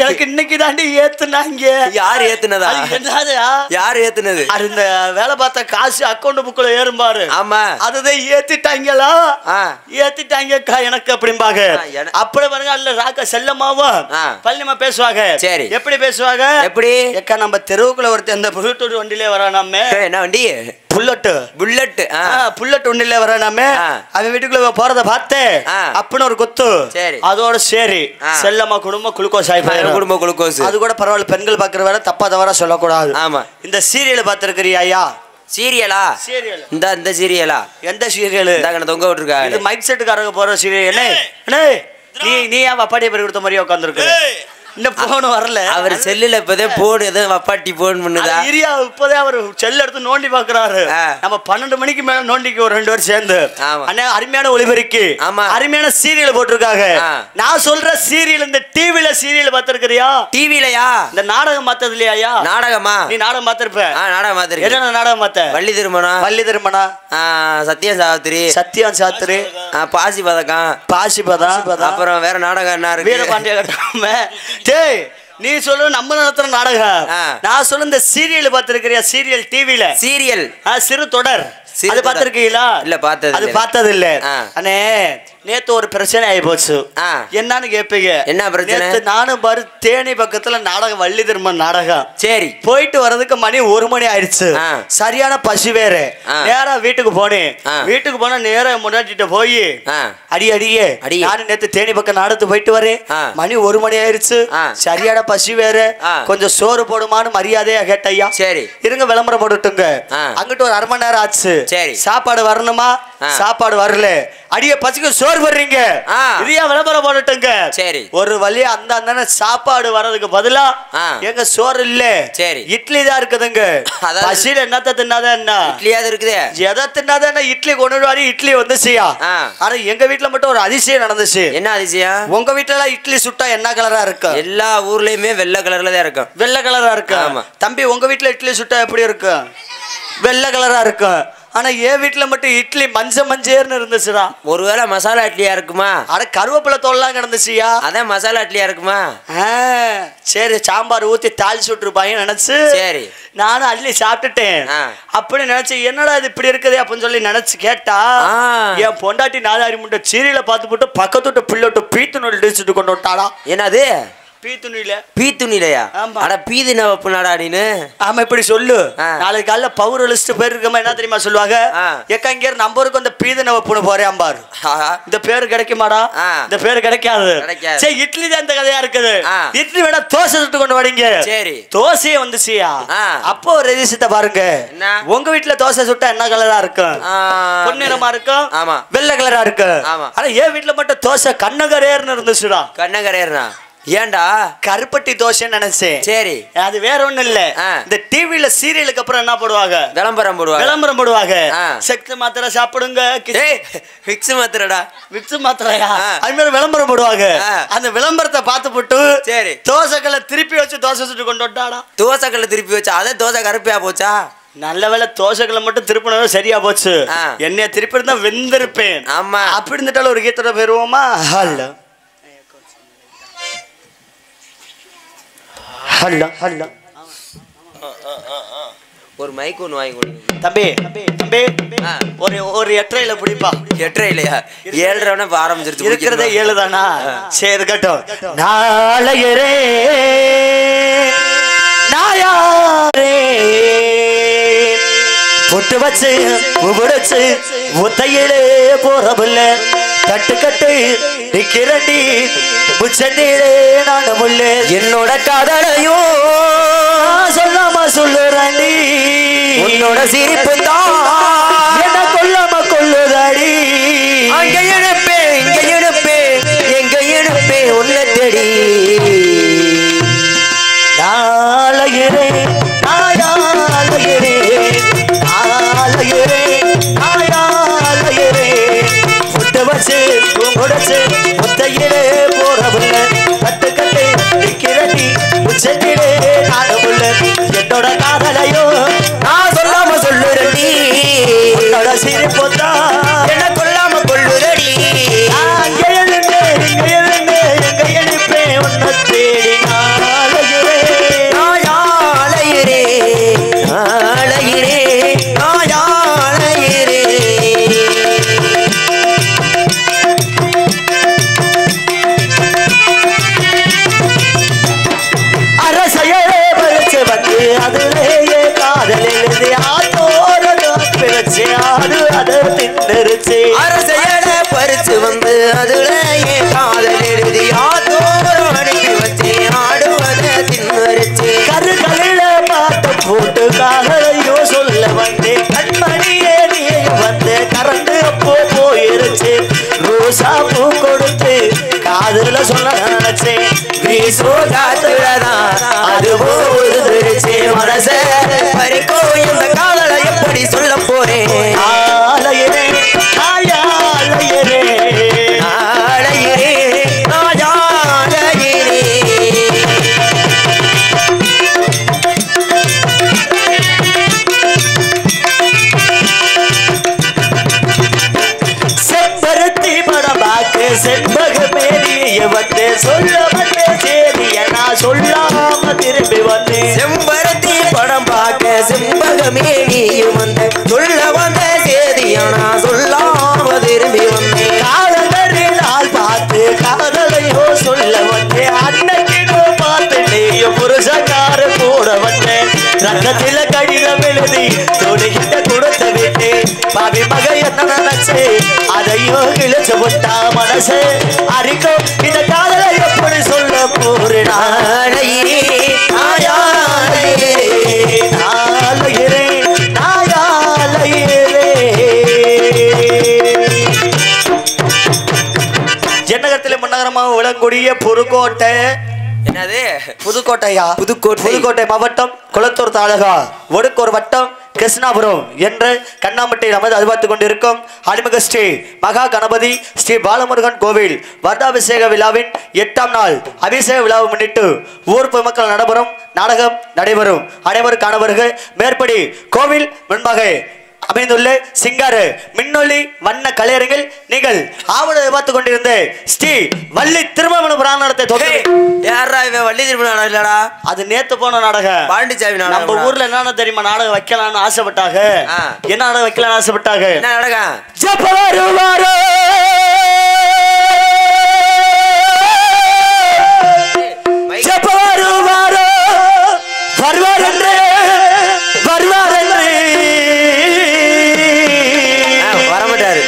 எனக்கு இன்னைக்கு தாண்டி ஏத்துனாங்க. யார் ஏத்துனதா? யார் ஏத்துனது? இந்த வேலை பார்த்த காசு அக்கௌண்ட் புக்ல ஏறும்பாரு. ஆமா அதுதான் ஏத்திட்டாங்களா? ஏத்திட்டாங்கக்கா எனக்கு அப்படிம்பாங்க. அப்படி பாருங்க அல்ல ராக்கா செல்லம்மாவும் பள்ளியம்மா பேசுவாங்க. சரி எப்படி பேசுவாங்க? எப்படி ஏக்கா நம்ம தெருவுக்குள்ள ஒருத்தர் அந்த புல்லட் வண்டியிலே வரா. நம்ம என்ன வண்டி? புல்லட் ஒண்ணுல வர நாம அவன் வீட்டுக்குள்ள போறத பார்த்து அப்படின்னு ஒரு குத்து. அதோட சரி செல்லம்மா குடும்பம் குளுக்கோஸ் ஆகி குடும்ப குளுக்கோஸ். அது கூட பரவாயில்ல. பெண்கள் பாக்குற வேலை தப்பா தவறா சொல்லக்கூடாது. ஆமா இந்த சீரியல் பாத்துருக்கிறியா ஐயா? சீரியலா? சீரியல் இந்த சீரியலா? எந்த சீரியல்? தொங்க விட்டுருக்கா. இது மைக் செட்டுக்காரங்க போற சீரியல். நீ ஏன் அப்பாடிய பேர் கொடுத்த மாதிரியே உட்காந்துருக்கு. இன்னும் போன் வரல. அவர் செல்லுல இப்பதே போன் எதுவும் வப்பாட்டி போன் பண்ணுதா? இரியா இப்பதே அவர் செல்ல எடுத்து நோண்டி பாக்குறாரு. நம்ம 12 மணிக்கு மேல நோண்டிக்கு ஒரு 2 பேர் சேர்ந்து அண்ணா அருமையான ஒளிபெருக்கி அருமையான சீரியல் போட்டிருக்காங்க. நான் சொல்ற சீரியல் இந்த டிவில சீரியல் பாத்திருக்கிறியா? டிவிலயா? இந்த நாடகம் பார்த்தது இல்லையா? நாடகமா? நீ நாடகம் பார்த்திருப்ப. நாடகம் பார்த்திருக்க. என்ன நாடகம் பார்த்த? வள்ளி திருமணம் சத்யம் சாத்திரி பாசிபதம் அப்புறம் வேற நாடகம் என்ன இருக்கு? வீரபாண்டிய கட்டாம. நீ சொல்லு நம்ம நடத்துற நாடகம். நான் சொல்ல இந்த சீரியல் பாத்திருக்கிறியா? சீரியல் டிவில சீரியல் சிறு தொடர் அது பாத்திருக்கீங்களா? இல்ல பார்த்தது. அது பார்த்தது இல்ல அண்ணே. நேத்து ஒரு பிரச்சனை ஆகி போச்சு. என்னன்னு கேப்பீங்க? என்ன பிரச்சனை? நானும் பாரு தேனி பக்கத்துல நாடகம், வள்ளி திருமண் நாடகம். சரி, போயிட்டு வர்றதுக்கு மணி 1 மணி ஆயிடுச்சு. சரியான பசி வேற. நேரா வீட்டுக்கு போனேன். வீட்டுக்கு போனா நேரா முன்னாடிட்டு போய் அடியே நானும் நேத்து தேனி பக்கம் நாடகத்துக்கு போயிட்டு வரேன். மணி 1 மணி ஆயிடுச்சு. சரியான பசி வேற. கொஞ்சம் சோறு போடுமான்னு மரியாதையா கேட்டையா. சரி இருங்க, விளம்பரம் போட்டுட்டுங்க. அங்கிட்டு ஒரு 1/2 மணி நேரம் ஆச்சு. சரி, சாப்பாடு வரணுமா? சாப்பாடு வரல. அடிய பசிக்கு சோறு போடுறீங்க, இதையா விளம்பரம் போட்டுட்டுங்க. சரி, ஒரு வழியா அந்த சாப்பாடு வர்றதுக்கு பதிலா எங்க சோறு இல்ல, சரி இட்லி தான் இருக்குதுங்க. பசியில என்னத்த தின்னாதான் என்ன, இட்லியாவது இருக்குது. எதை தின்னாதான் என்ன, இட்லி கொண்டு வாரி இட்லி வந்துச்சியா. ஆனா எங்க வீட்டுல மட்டும் ஒரு அதிசயம் நடந்துச்சு. என்ன அதிசயம்? உங்க வீட்டுல எல்லாம் இட்லி சுட்டா என்ன கலரா இருக்கு? எல்லா ஊர்லயுமே வெள்ளை கலர்ல தான் இருக்கும். வெள்ளை கலரா இருக்கு. தம்பி உங்க வீட்டுல இட்லி சுட்டா எப்படி இருக்கு? வெள்ளை கலரா இருக்கும். ஆனா என் வீட்டுல மட்டும் இட்லி மஞ்சேர்னு இருந்துச்சுடா. ஒருவேளை மசாலா இட்லியா இருக்குமா? அட கருவேப்பிலை தோல்லாம் கிடந்துச்சியா. அதான் மசாலா இட்லியா இருக்குமா? சரி, சாம்பார் ஊத்தி தாளிச்சு விட்டுருப்பாங்க நினைச்சு சரி நானும் அள்ளி சாப்பிட்டுட்டேன். அப்படி நினைச்சு என்னடா இது இப்படி இருக்குது அப்படின்னு சொல்லி நினைச்சு கேட்டா, என் பொண்டாட்டி 4 முண்டை சீரியல பார்த்து போட்டு பக்கத்து விட்டு பிள்ளை பீத்து நூல் இடிச்சுட்டு கொண்டு விட்டாடா. என்னது பீத்துணிலையா? அட பீதுன வப்புனாடா நீனு. ஆமா இப்படி சொல்லு. நாளைக்கு காலைல பவர் லிஸ்ட் பேர் இருக்கமா என்ன தெரியுமா சொல்லுவாங்க? எக்க இங்க நம்பருக்கு அந்த பீதுன வப்புன போறேன் பாரு. இந்த பேரு கிடைக்குமாடா? இந்த பேரு கிடைக்காது. சரி இட்லி தான் இந்த கதையா இருக்குது. இட்லி வேணா தோசை சுட்டு கொண்டு வாடிங்க. சரி, தோசையே வந்துச்சியா. அப்போ ஒரு ரகசியத்தை பாருங்க. உங்க வீட்டுல தோசை சுட்டா என்ன கலரா இருக்கும்? பொன்னிறமா இருக்கும். ஆமா, வெள்ளை கலரா இருக்கு. ஆனா என் வீட்டுல மட்டும் தோசை கண்ணகரேர்னு இருந்துச்சுடா. கண்ணகரேர்னா ஏண்டா? கருப்பட்டி தோசை நினைச்சேன். சரி, அது வேற ஒண்ணும் இல்ல. இந்த டிவில சீரியலுக்கு அப்புறம் என்ன போடுவாங்க? விளம்பரம் போடுவாங்க. சக்தி மாத்திரை சாப்பிடுங்க. விக்ஸ் மாத்திரடா. விக்ஸ் மாத்திரையா? அது மாதிரி விளம்பரம் போடுவாங்க. அந்த விளம்பரத்தை பார்த்து போட்டு சரி தோசைகளை திருப்பி வச்சு தோசை சுட்டு கொண்டு வட்டாடா. தோசைகளை திருப்பி வச்சா அதே தோசை கருப்பியா போச்சா? நல்ல வேலை தோசைகளை மட்டும் திருப்பினது சரியா போச்சு. என்னைய திருப்பி இருந்தா வெந்திருப்பேன். ஆமா, அப்படி இருந்துட்டாலும் ஒரு கீத்தோட போயிருவோமா? ஹலோ ஒரு மைக் ஒன்று வாங்கி கொடுங்க தம்பி. தம்பி ஒரு எட்டரையில பிடிப்பா. எட்டரையிலையா? 7:30 ஆரம்பிச்சிருச்சு. இருக்கிறதே 7 தானா? சரி இருக்கட்டும். நாளையரே நாயாரே பொட்டு வச்சு உபடிச்சு ஒத்தையிலே போறவில்ல தட்டுக்கட்டு நிக்கிறண்டி முச்சண்டிலே நாடமுள்ள என்னோட காதலையோ சொல்லாம சொல்லுறாண்டி. உன்னோட சிரிப்பு தான் என்ன கொல்லாம கொள்ளுதாடி. அங்க எடுப்பேன் இங்க எடுப்பேன் எங்க எடுப்பேன் உன்னை தேடி. நாளையரே நாயாளையரே நாளையரே நாயாளையரே பொட்டு வச்சு உடைச்சு முத்தையிலே போறவுள்ள கட்டு கட்டு நிக்கிறடி முச்சண்டிலே நாடமுள்ள என்னோட காதலையோ நான் சொல்லாம சொல்லுறடி. உன்னோட சிரிப்பொத்தா என்ன கொல்லாம கொள்ளுறடி. அங்க எழுந்து இங்க எழுந்து எங்க எழுப்பேன் உன்னை தேடி. நாளையரே நாயாளையரே நாளையரே நாயாளையரே. அரசையே பறிச்சு வந்து அதுலேயே காதல் எழுதி ஆத்தோடு பிறச்சு ஆடு அதை தின்னுருச்சு. அரசையட பறிச்சு வந்து அதுலேயே காதல் எழுதி ஆத்தோடு அனுப்பி வச்சு ஆடுவதை தின்னுருச்சு. கருகளில பாட்டு போட்டு காதலையோ சொல்ல வந்து கண்மணியே நீ வந்து கரண்டு அப்போ போயிருச்சு. ரோசா பூ கொடுத்து காதுல சொல்ல நினைச்சேன். வீசோ காத்துலதான் அது போயிருச்சு. மனச பறிக்கோ இந்த காதலை எப்படி சொல்ல போறேன். ஆலையரே நாயாளையரே நாளையரே நாயாளையரே. செம்பருத்தி படம் பார்க்க செண்பகமே நீ வந்து சொல்ல வந்த சேதிய நான் சொல்லாம திரும்பி வந்தேன். செம்பருத்தி படம் பார்க்க செண்பகமே நீயும் வந்து சொல்ல வந்த சேதிய நான் சொல்லாம திரும்பி வந்தேன். காதலரே மனசு அரிக்கும் இந்த காதலை எப்படி சொல்ல போறேன் நாளையே நாயாலையே நாளையே நாயாலையே ஜன்னகத்திலே முன்னகரமாக விளங்கக்கூடிய புதுக்கோட்டை என்னது புதுக்கோட்டையா புதுக்கோட்டை மாவட்டம் குளத்தூர் தாலுகா ஒடுக்கூர் வட்டம் கிருஷ்ணாபுரம் என்று கண்ணாம்பட்டியில் அமர்ந்து அதிபார்த்துக் கொண்டிருக்கும் அடிமுக ஸ்ரீ மகா கணபதி ஸ்ரீ பாலமுருகன் கோவில் வருடாபிஷேக விழாவின் 8ஆம் நாள் அபிஷேக விழாவை முன்னிட்டு ஊர் பொதுமக்கள் நாடகம் நடைபெறும் அனைவரும் காணவர்கள் மேற்படி கோவில் முன்பாக அமைந்துள்ள சிங்கார மின்னொலி வண்ண கலையரங்கில் நீங்கள் ஆவணத்தை பார்த்துக் கொண்டிருந்த ஸ்ரீ வள்ளி திருமண புராணத்தை தொகை யாரா இவன் வள்ளி திருமணம் இல்லடா அது நேத்து போன நாடகம் பாண்டிச்சாமி நாடகம் நம்ம ஊர்ல என்னன்னு தெரியுமா நாடகம் வைக்கலாம்னு ஆசைப்பட்டாங்க என்ன நாடகம் வைக்கலாம்னு ஆசைப்பட்டாங்க என்ன நாடகம் ஜப்பவாரு ஜப்பவாரு வருவார் என்று வரமாட்டாரு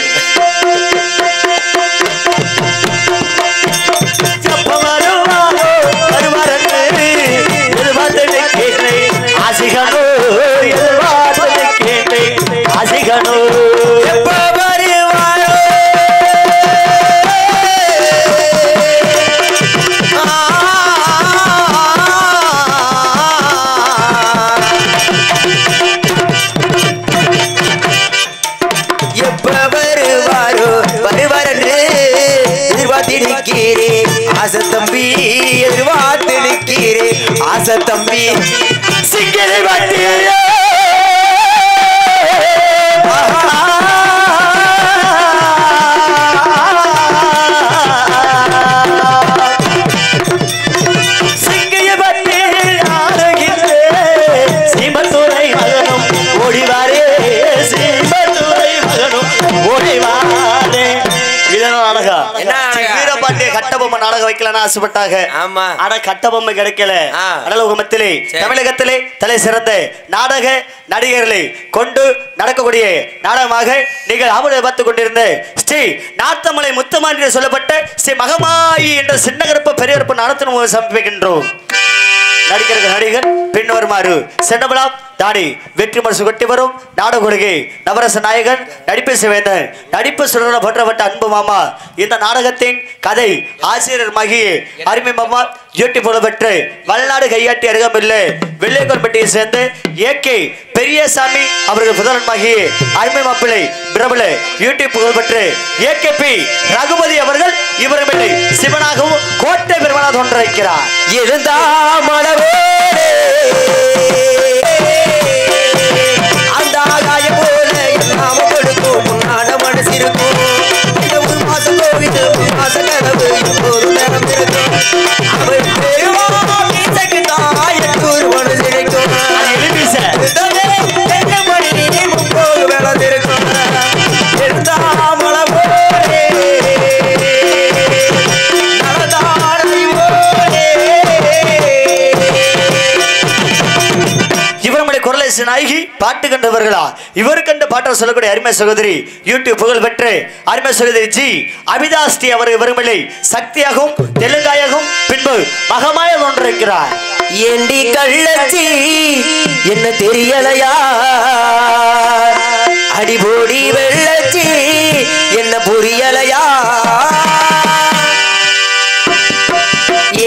ஆசிகனோ ஆசிகனோ ஆசை தம்பி எதிர்பார்த்து நிற்கிறே ஆசை தம்பி சிங்கரை வண்டியே சிங்கைய வண்டி ஆடுகிறே சீமத்துறை மகனும் ஓடிவாரே சீமத்துறை மகனும் ஓடிவாரே நாடகம் வீரபாண்டிய கட்டபொம்மை நாடகம் வைக்கலன்னு ஆசைப்பட்டாங்க ஆனா கட்டபொம்மை கிடைக்கல அடலோகமத்திலே தமிழகத்திலே தலை சிறந்த நாடக நடிகர்களை கொண்டு நடக்கக்கூடிய நாடகமாக நீங்கள் ஆவணத்தை பார்த்துக் கொண்டிருந்த ஸ்ரீ நாத்தமலை முத்துமான் சொல்லப்பட்ட ஸ்ரீ மகமாயி என்ற சின்னகரப்ப பெரியரப்பு நடத்தின சமர்ப்பிக்கின்றோம் நடிகர் பின்வருமாறு சென்னபலாம் தாடி வெற்றி மனசு கொட்டி வரும் நாடகொடுகை நவரச நாயகன் நடிப்பு சிவேந்தன் நடிப்பு சுடர போற்றப்பட்ட அன்பு மாமா இந்த நாடகத்தின் கதை ஆசிரியர் மகி அருமை மாமா யூடியூப் புகழ்பெற்று வல்நாடு கையாட்டி அருகமில்லை வெள்ளைக்கோன்பட்டியை சேர்ந்து ஏகே பெரியசாமி அவர்கள் புதலன் மகி அருமை மாப்பிள்ளை பிரபல யூடியூப் புகழ்பெற்று ஏகேபி ரகுபதி அவர்கள் இவரமில்லை சிவனாகவும் கோட்டை பெருமனாக தோன்ற வைக்கிறார் இருந்தா மலவே அந்த ஆகாய போல நாம கொடுக்கும் முன்னாட மனசிருக்கும் ஒரு மாசம் கோவிது மாச கனவு ஒரு நேரம் இருக்கும் அவர் பெருமாக்கு தாயத்தூர் மனசிருக்கும் முப்போது வேளந்திருக்கும் இருந்தா மலை போலே நடந்தாரை போலே இவருடைய குரலை நாயகி பாட்டு கண்டவர்களா இவர் கண்ட பாட்டை சொல்லக்கூடிய அருமை சகோதரி யூடியூப் புகழ் பெற்று அருமை சகோதரி ஜி அபிதாஸ்ரீ அவர்கள் வருமில்லை சக்தியாகவும் தெலுங்காயாகவும் பின்பு மகமாய ஒன்றிருக்கிறார் ஏண்டி கள்ளச்சி என்ன தெரியலையா அடிபோடி வெள்ளச்சி என்ன புரியலையா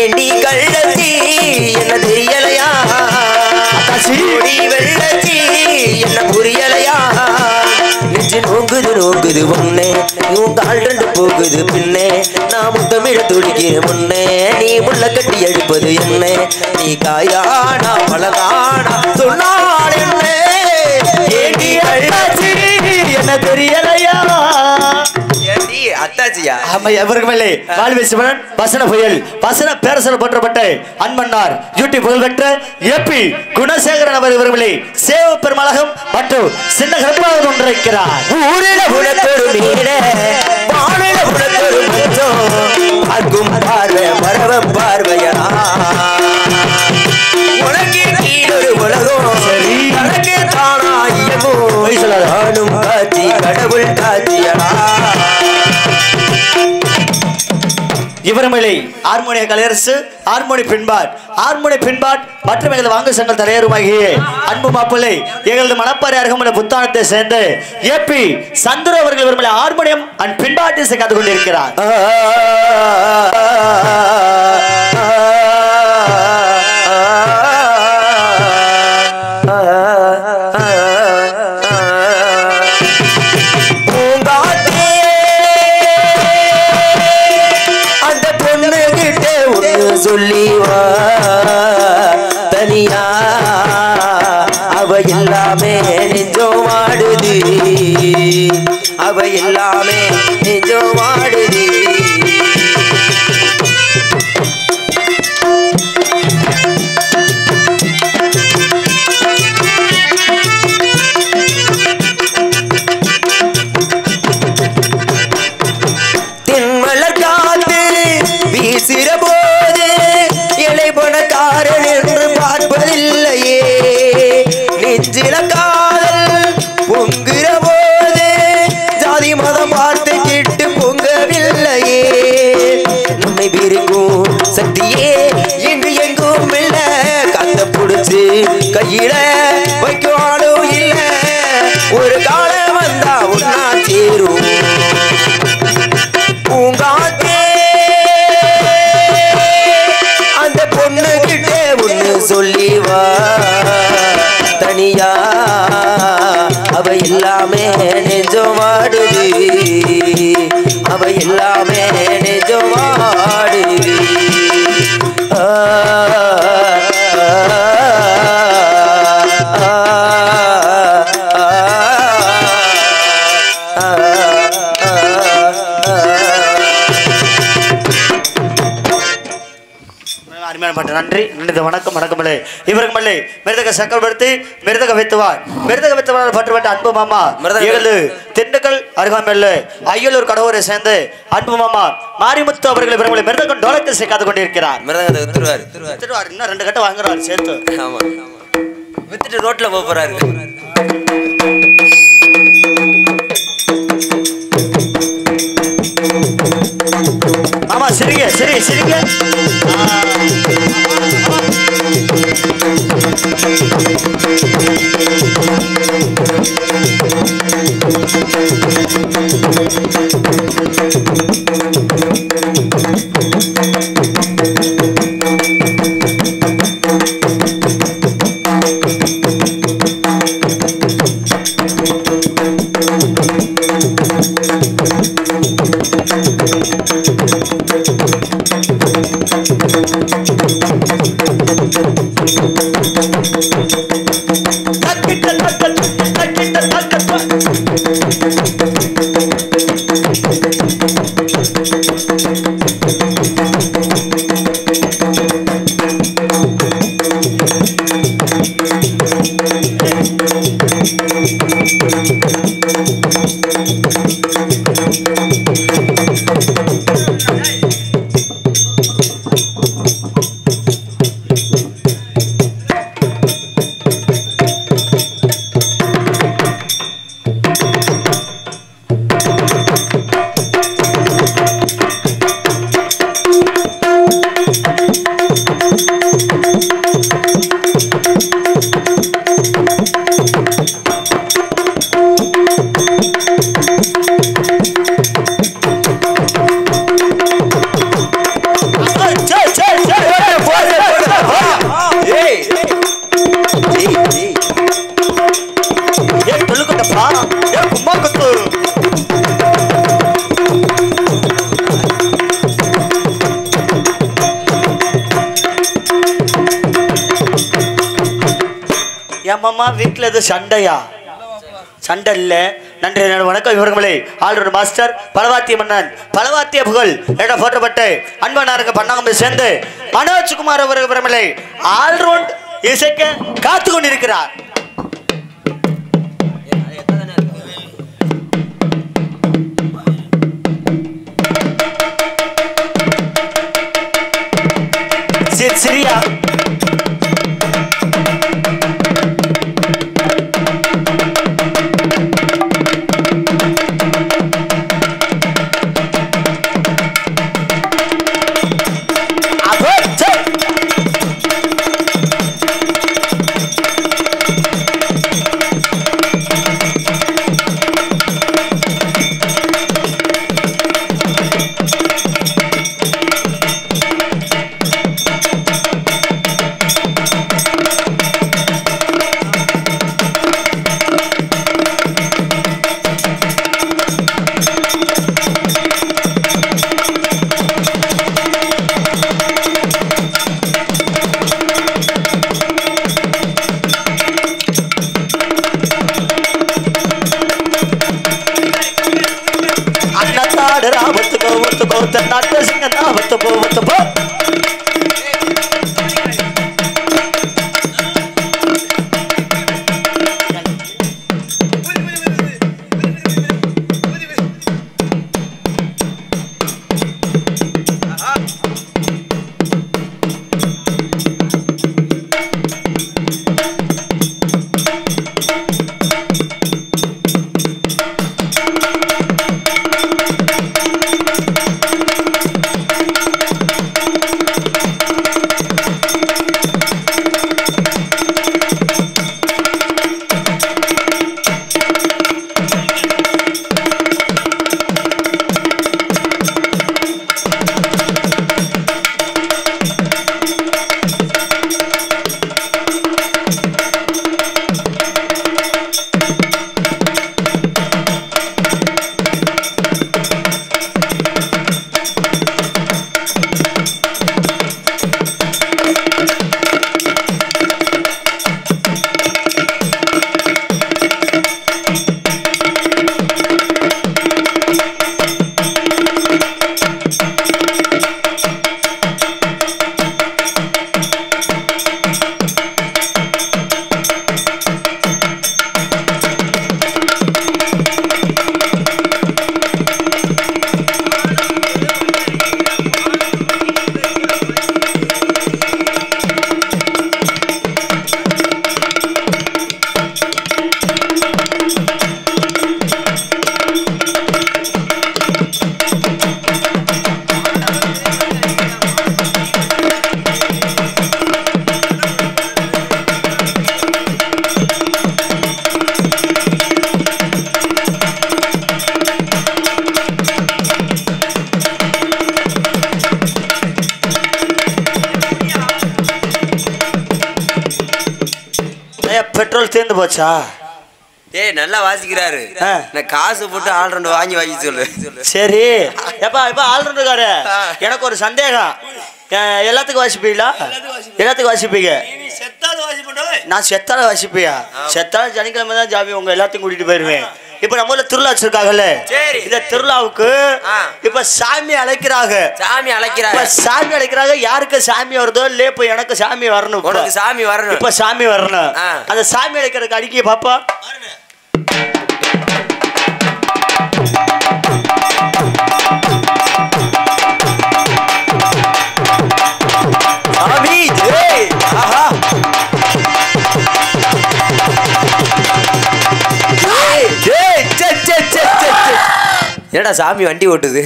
ஏண்டி கள்ளச்சி என்ன தெரியலையா வெள்ளச்சி என்ன புரியலையா நெஞ்சு நோங்குது ஒன்னே உன் கால் ரெண்டு போகுது பின்னே நான் முத்தமிழ துடிக்கிறேன் முன்னே நீ முள்ள கட்டி எடுப்பது என்ன நீ காயானா பழகானா சொன்னால் என்ன ஏண்டி அள்ளாச்சி என்ன தெரியலையா அத்தாச்சியா ஆமா எவருக்குமே வாழ்வை சிவனன் வசன புயல் வசன பேரசன போற்றப்பட்ட அன்பன்னார் யூடியூப் புகழ் பெற்ற ஏபி குணசேகரன் அவர் இவர்களே சேவ பெருமளகம் மற்றும் சின்ன கருப்பாக ஒன்றிருக்கிறார் ஊரில புலத்தொரு மீனே வானில புலத்தொரு மச்சம் அங்கும் பார்வை மரவம் பார்வையனா உனக்கு கீழொரு உலகம் தனக்கு தானாயமோ நானும் காட்சி கடவுள் காட்சியனா இவர்மலை ஹார்மோனிய கலையரசு ஹார்மோனி பின்பாட் மற்றும் எங்களது வாங்க சங்கல் தலைவருமாகிய அன்பு மாப்பிள்ளை எங்களது மணப்பாறை அருகமுள்ள புத்தானத்தை சேர்ந்த ஏபி சந்துரு அவர்கள் இவர்மலை ஹார்மோனியம் அண்ட் பின்பாட்டை சேர்த்து கொண்டிருக்கிறார். சொல்லிவா தனியா அவ எல்லாமே நெஞ்சம் வாடுது அவ எல்லாமே நெஞ்சம் வாடுது தென்மலர் காத்து வீசிற போது இலை பணக்காரன் என்று பார்ப்பதில்லையே நெஞ்சில காதல் பொங்குற போது ஜாதி மதம் பார்த்து கிட்டு பொங்கவில்லையே நம்மை பிரிக்கும் சக்தியே இங்கு எங்கும் இல்ல கத்த புடிச்சு கையில வைக்காலும் இல்ல ஒரு காலம் வந்தா ஒன்னா சேரும் பூங்காத்தே அந்த பொண்ணு கிட்டே ஒண்ணு சொல்லிவா தனியா அவ எல்லாமே நெஞ்சம் வாடுது அவ எல்லாமே நெஞ்சம் வாடுது நன்றி வணக்கம் வணக்கமில்லை இவருக்கு மல்லை மிருதக சக்கரவர்த்தி மிருதக வித்துவார் பட்டுப்பட்ட அன்பு மாமா ஏழு திண்டுக்கல் அருகாமையில் அய்யலூர் கடவுரை சேர்ந்து அன்பு மாமா மாரிமுத்து அவர்கள் இவர்களை மிருதகம் டோலத்தில் சேர்க்காது கொண்டிருக்கிறார். இன்னும் 2 கட்டம் வாங்குறாரு சேர்த்து வித்துட்டு ரோட்ல போறாரு. ஆமா சரிங்க சரிங்க ஏமாமா வீட்டில் எது சண்டையா? சண்டை இல்லை. நன்றி வணக்கம் இவர்களே. ஆல்ரவுண்ட் மாஸ்டர் பலவாத்திய மன்னன் பலவாத்திய புகழ் என போற்றப்பட்டு அன்பனாருக்கு பண்ணாங்க சேர்ந்து மனோஜ்குமார் அவர்கள் பிரமலை ஆல்ரவுண்ட் இசைக்க காத்து கொண்டிருக்கிறார். சிரியா ஒத்தப்போ பெட்ரோல் தீர்ந்து போச்சா? ஏய் நல்லா வாசிக்கிறாரு. நான் காசு போட்டு ஆல்ரவுண்ட் வாங்கி சொல்லு. சரி எப்பா இப்ப ஆல்ரவுண்டுக்காரு எனக்கு ஒரு சந்தேகம். எல்லாத்துக்கும் வாசிப்பீங்களா? எல்லாத்துக்கும் வாசிப்பீங்க. நான் செத்தாலும் வாசிப்பியா? செத்தாலும் சனிக்கிழமை தான் ஜாமி உங்க எல்லாத்தையும் கூட்டிட்டு போயிருவேன். இப்ப நம்ம ஊர்ல திருவிழா வச்சிருக்காங்கல்ல, இந்த திருவிழாவுக்கு இப்ப சாமி அழைக்கிறாங்க. சாமி அழைக்கிறாங்க. யாருக்கு சாமி வருதோ இல்ல இப்ப எனக்கு சாமி வரணும். உனக்கு சாமி வரணும். இப்ப சாமி வரணும். அந்த சாமி அழைக்கிறதுக்கு அடிக்க பாப்பா. சாமி ஜெய். ஆஹா என்னடா சாமி வண்டி ஓட்டுது?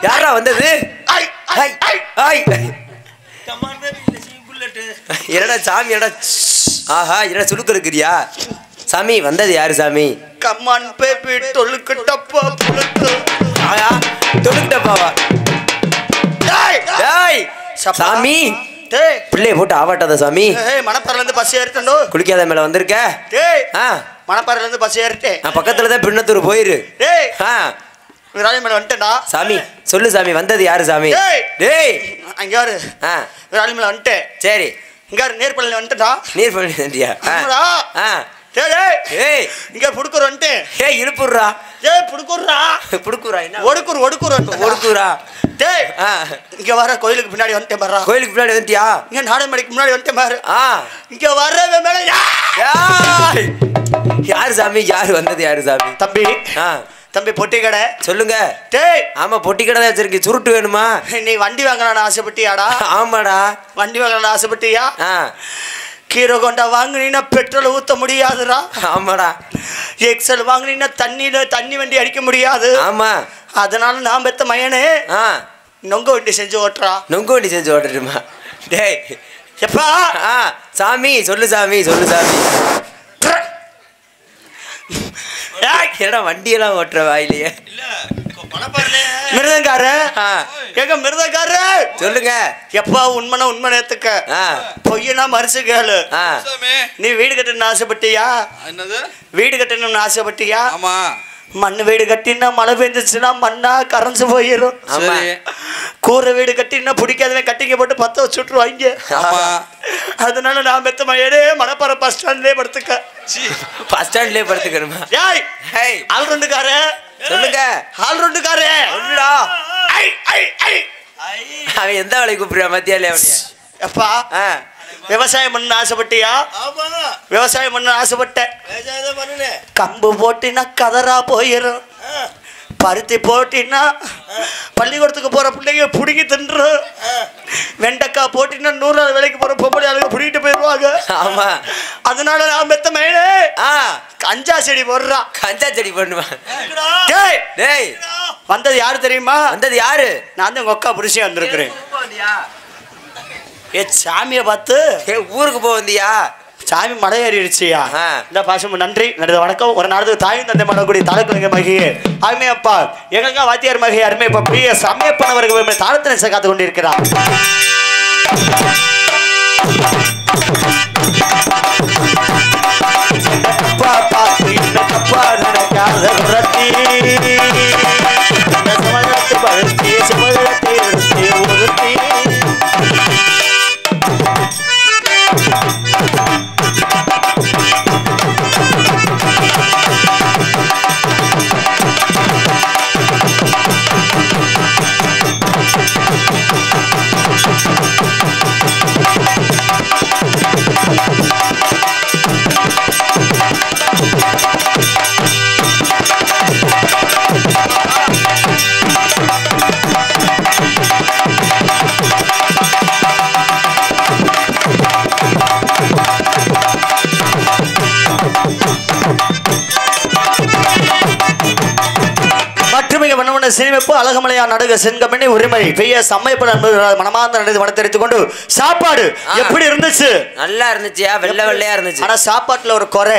யாரா வந்தது? என்னடா சாமி? என்னடா ஆஹா என்ன சுடுக்க இருக்கிறியா? சாமி வந்தது யாரு சாமி? கம்மான் பேபி தொழுக்கு டப்பா புளுக்கு. ஆயா தொழுக்கு டப்பாவா? சாமி பிள்ளைய போட்டு ஆவாட்டாத சாமி. மணப்பாறையில இருந்து பஸ் ஏறிட்டோ. குளிக்காத மேல வந்திருக்க. மணப்பாறையில இருந்து பஸ் ஏறிட்டேன். நான் பக்கத்துல தான் பின்னத்தூர் போயிரு. விராலி மேல வந்துட்டேன்டா. சாமி சொல்லு சாமி வந்தது யாரு சாமி? டேய் அங்க யாரு? விராலி மேல வந்துட்டேன். சரி இங்க நீர்பள்ளி வந்துட்டா. நீர்பள்ளி வந்துட்டியா? ஏய் இங்க புடுக்குற வந்துட்டேன். ஏய் இழுப்புறா. ஏய் புடுக்குறா. புடுக்குறா என்ன? ஒடுக்குறா. டேய் இங்க வர கோயிலுக்கு பின்னாடி வந்துட்டேன் பாரு. கோயிலுக்கு பின்னாடி வந்துட்டியா? இங்க நாடமடிக்கு முன்னாடி வந்துட்டேன் பாரு. இங்க வரவே மேல யாரு சாமி? யாரு வந்தது யாரு சாமி? தம்பி தம்பி பொட்டி கடை சொல்லுங்க. டேய் ஆமா பொட்டி கடை தான் வச்சிருக்கேன். சுருட்டு வேணுமா? நீ வண்டி வாங்கலான்னு ஆசைப்பட்டியாடா? ஆமாடா வண்டி வாங்கலான்னு ஆசைப்பட்டியா? கீரை கொண்டா வாங்கினீங்கன்னா பெட்ரோல் ஊற்ற முடியாதுடா. ஆமாடா. எக்ஸல் வாங்கினீங்கன்னா தண்ணி வண்டி அடிக்க முடியாது. ஆமா அதனால நான் பெத்த மயனே நொங்க வண்டி செஞ்சு ஓட்டுறா. நொங்க வண்டி செஞ்சு ஓட்டுமா? டேய் எப்பா சாமி சொல்லு சாமி. என்னடா வண்டியெல்லாம் ஓட்டுற வாயிலையே? மிருதங்கார எங்க மிருதங்கார சொல்லுங்க. எப்பா உண்மை ஏத்துக்க, பொய்யனா மறுசு கேளு. நீ வீடு கட்டணும்னு ஆசைப்பட்டியா? வீடு கட்டணும்னு ஆசைப்பட்டியா? மண்ணு வீடு கட்டினா மழை பெஞ்சிச்சுன்னா மண்ணா கரைஞ்சு போயிடும். கூரை வீடு கட்டினா பிடிக்காதவன் கட்டிங்க போட்டு பத்த வச்சுட்டுருவாங்க. அதனால நான் பெத்த மழையே மணப்பாறை பஸ் ஸ்டாண்ட்லயே படுத்துக்க. பஸ் ஸ்டாண்ட்லயே படுத்துக்கணுமா? ஆல்ரவுண்டுக்கார சொல்லுங்க. ஆல்ரவுண்டுக்காரே சொல்லுடா. அவன் எந்த வேலைக்கு கூப்பிடுறா மத்தியாலே அவனைய? எப்பா விவசாயம் பண்ண ஆசைப்பட்டியா? விவசாயம் பண்ண ஆசைப்பட்டேன். கம்பு போட்டினா கதரா போயிடும், பருத்தி போட்டினா பள்ளிக்கூடத்துக்கு போற பிள்ளைங்க பிடிக்கி தின்று, வெண்டைக்காய் போட்டினா 100 வேலைக்கு போற பொம்பளை ஆளுங்க பிடிக்கிட்டு போயிடுவாங்க. ஆமா, அதனால நான் மெத்த மேலே கஞ்சா செடி போடுறான். கஞ்சா செடி பண்ணுவான். டேய் வந்தது யாரு தெரியுமா? வந்தது யாரு? நான் தான் உங்க அக்கா புருஷன் வந்திருக்கிறேன். ஏ சாமியை பார்த்து ஊருக்கு போக வந்தியா? சாமி மலை ஏறிடுச்சியா? இந்த பாசம் நன்றி நடுத வணக்கம். ஒரு நாளுக்கு தாயும் தந்தை மனக்கூடிய தாளக்குங்க மகியே அருமையப்பா எங்க வாத்தியார் மகிய அருமை இப்ப பிரிய சமயப்பனவர்கள் தாளத்தினை காத்து கொண்டிருக்கிறார். சினிமைப்பு அழகமலையா நடுக செங்கமணி உரிமை பெய்ய சமைப்ப மனமார்ந்த நடந்து மன தெரிவித்துக் கொண்டு சாப்பாடு எப்படி இருந்துச்சு? நல்லா இருந்துச்சியா? வெள்ளை வெள்ளையா இருந்துச்சு. ஆனா சாப்பாட்டுல ஒரு குறை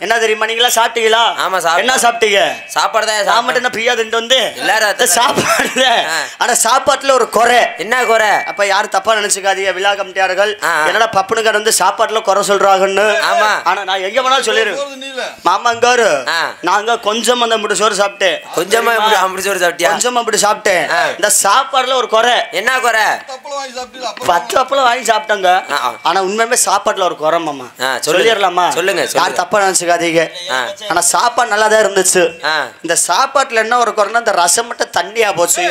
என்ன தெரியுமா? நீங்களா சாப்பிட்டீங்களா? ஆமா. என்ன சாப்பிட்டீங்க? சாப்பாடு தான். சாப்பாடு என்ன பிரியா திண்டு வந்து எல்லாரும் சாப்பாடு. ஆனா சாப்பாட்டுல ஒரு குறை. என்ன குறை? அப்ப யாரும் தப்பா நினைச்சுக்காதீங்க விழா கமிட்டியார்கள். என்னடா பப்புனுக்கார வந்து சாப்பாட்டுல குறை சொல்றாங்கன்னு. ஆமா. ஆனா நான் எங்க வேணாலும் சொல்லிடுறேன். மாமாங்காரு நாங்க கொஞ்சம் அந்த முடி சோறு சாப்பிட்டேன். கொஞ்சமா சோறு சாப்பிட்டியா? கொஞ்சம் அப்படி சாப்பிட்டேன். இந்த சாப்பாடுல ஒரு குறை. என்ன குறை? 10 அப்பளம் வாங்கி சாப்பிட்டாங்க. ஆனா உண்மையுமே சாப்பாட்டுல ஒரு குறை மாமா. சொல்லிடலாமா? சொல்லுங்க. யார் தப்பா நினைச்சுக்காதீங்க. ஆனா சாப்பாடு நல்லா தான் இருந்துச்சு. இந்த சாப்பாட்டுல என்ன ஒரு குறைன்னா இந்த ரசம் மட்டும் தண்ணியா போச்சு.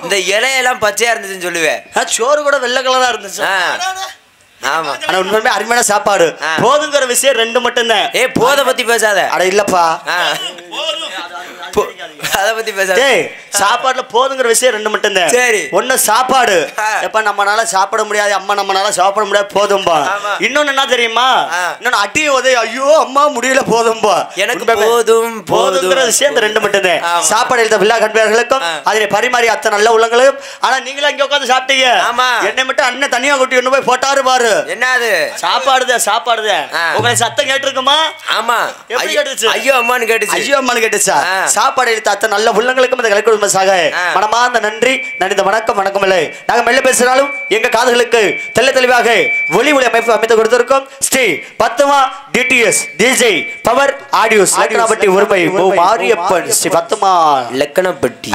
இந்த இலையெல்லாம் பச்சையா இருந்துச்சுன்னு சொல்லுவேன். சோறு கூட வெள்ளை கலரா இருந்துச்சு. ஆமா. ஆனா உண்மையுமே அருமையான சாப்பாடு. போதுங்கிற விஷயம் 2 மட்டும் தான். போத பத்தி பேசாத. அட இல்லப்பா, அத பத்தி பேசாத. சாப்பாடுல போதுங்கிற விஷயம் 2 மட்டும் தான். சரி. ஒண்ணு சாப்பாடு. எப்ப நம்மனால சாப்பிட முடியாது, அம்மா நம்மனால சாப்பிட முடியாது, போதும்பா. இன்னொன்னு என்ன தெரியுமா? இன்னொன்னு அடி உதவி, ஐயோ அம்மா முடியல, போதும்பா. எனக்கு போதும் போதுங்கிற விஷயம் 2 மட்டும் தான். சாப்பாடு எழுத விழா கண்பர்களுக்கும் அதிலே பரிமாறி அத்தனை நல்ல உள்ளங்களும். ஆனா நீங்களும் இங்க உட்காந்து சாப்பிட்டீங்க. என்னை மட்டும் அண்ணன் தனியா கூட்டி கொண்டு போய் போட்டாரு பாரு. என்னது? சாப்பாடுதான் சாப்பாடுதான். உங்களுக்கு சத்தம் கேட்டிருக்குமா? ஆமா. எப்படி கேட்டுச்சு? ஐயோ அம்மான்னு கேட்டுச்சு. ஐயோ அம்மான்னு கேட்டுச்சா? சாப்பாடு எடுத்த அத்தனை நல்ல உள்ளங்களுக்கும் இந்த கலைக்குழுமசாக மனமார்ந்த நன்றி நன்றி வணக்கம். வணக்கம் இல்லை நாங்க மெல்ல பேசினாலும் எங்க காதுகளுக்கு தெல்ல தெளிவாக ஒளி அமைப்பு அமைத்து கொடுத்திருக்கோம். ஸ்ரீ பத்துமா DTS DJ power audios Lakkanapatti உரிமை மாரியப்பன் ஸ்ரீ பத்துமா லக்கணப்பட்டி.